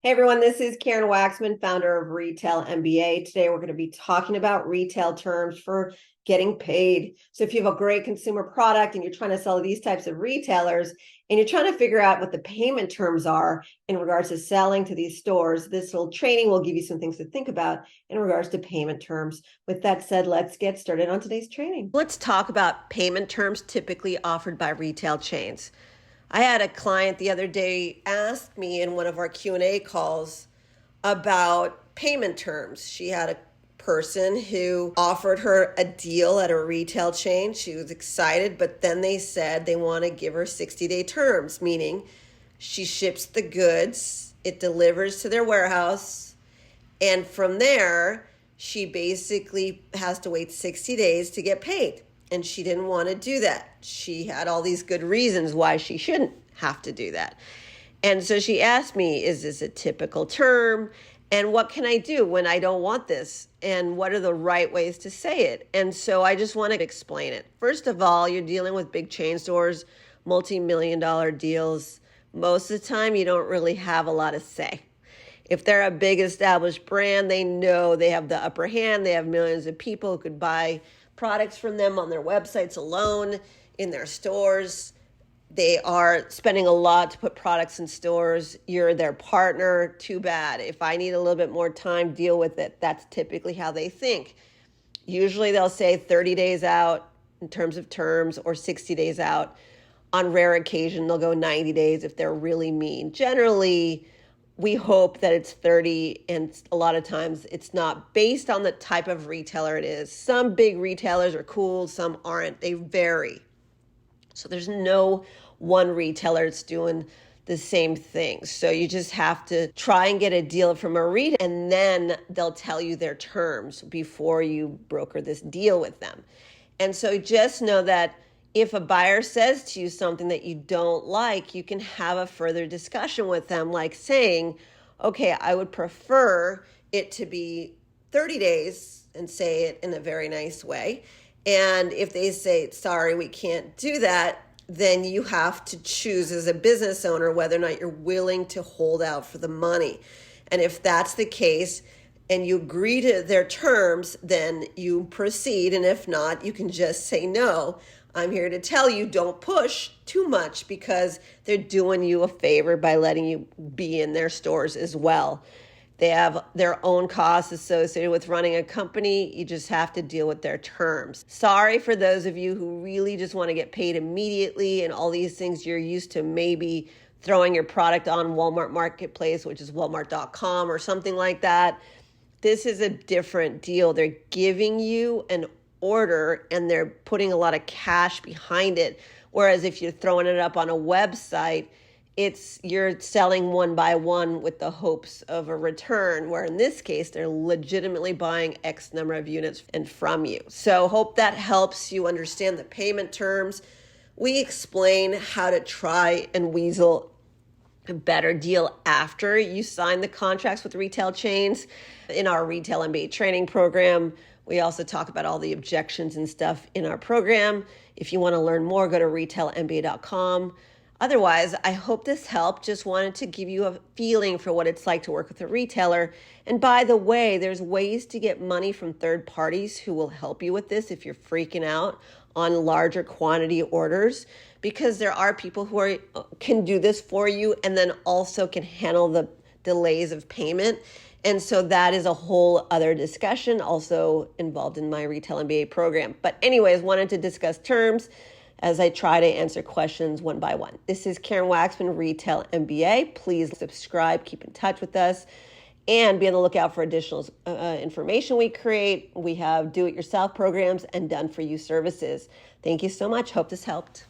Hey everyone, this is Karen Waksman, founder of Retail MBA. Today we're going to be talking about retail terms for getting paid. So if you have a great consumer product and you're trying to sell to these types of retailers and you're trying to figure out what the payment terms are in regards to selling to these stores, this little training will give you some things to think about in regards to payment terms. With that said, let's get started on today's training. Let's talk about payment terms typically offered by retail chains. I had a client the other day ask me in one of our Q&A calls about payment terms. She had a person who offered her a deal at a retail chain. She was excited, but then they said they want to give her 60-day terms, meaning she ships the goods, it delivers to their warehouse, and from there, she basically has to wait 60 days to get paid. And she didn't want to do that. She had all these good reasons why she shouldn't have to do that. And so she asked me, is this a typical term? And what can I do when I don't want this? And what are the right ways to say it? And so I just want to explain it. First of all, you're dealing with big chain stores, multi-million-dollar deals. Most of the time, you don't really have a lot of say. If they're a big established brand, they know they have the upper hand. They have millions of people who could buy products from them on their websites alone, in their stores. They are spending a lot to put products in stores. You're their partner. Too bad. If I need a little bit more time, deal with it. That's typically how they think. Usually they'll say 30 days out in terms of terms or 60 days out. On rare occasion, they'll go 90 days if they're really mean. Generally, we hope that it's 30, and a lot of times it's not, based on the type of retailer it is. Some big retailers are cool, some aren't. They vary. So there's no one retailer that's doing the same thing. So you just have to try and get a deal from a retailer, and then they'll tell you their terms before you broker this deal with them. And so just know that if a buyer says to you something that you don't like, you can have a further discussion with them, like saying, okay, I would prefer it to be 30 days, and say it in a very nice way. And if they say, sorry, we can't do that, then you have to choose as a business owner whether or not you're willing to hold out for the money. And if that's the case, and you agree to their terms, then you proceed. And if not, you can just say no. I'm here to tell you, don't push too much, because they're doing you a favor by letting you be in their stores as well. They have their own costs associated with running a company. You just have to deal with their terms. Sorry for those of you who really just want to get paid immediately and all these things. You're used to maybe throwing your product on Walmart Marketplace, which is walmart.com or something like that. This is a different deal. They're giving you an order and they're putting a lot of cash behind it. Whereas if you're throwing it up on a website, you're selling one by one with the hopes of a return, where in this case, they're legitimately buying X number of units and from you. So hope that helps you understand the payment terms. We explain how to try and weasel a better deal after you sign the contracts with retail chains in our Retail MBA Training Program. We also talk about all the objections and stuff in our program. If you want to learn more, go to retailmba.com. Otherwise, I hope this helped. Just wanted to give you a feeling for what it's like to work with a retailer. And by the way, there's ways to get money from third parties who will help you with this if you're freaking out on larger quantity orders, because there are people who can do this for you and then also can handle the delays of payment. And so that is a whole other discussion also involved in my Retail MBA program. But anyways, wanted to discuss terms as I try to answer questions one by one. This is Karen Waksman, Retail MBA. Please subscribe, keep in touch with us, and be on the lookout for additional information we create. We have do-it-yourself programs and done-for-you services. Thank you so much. Hope this helped.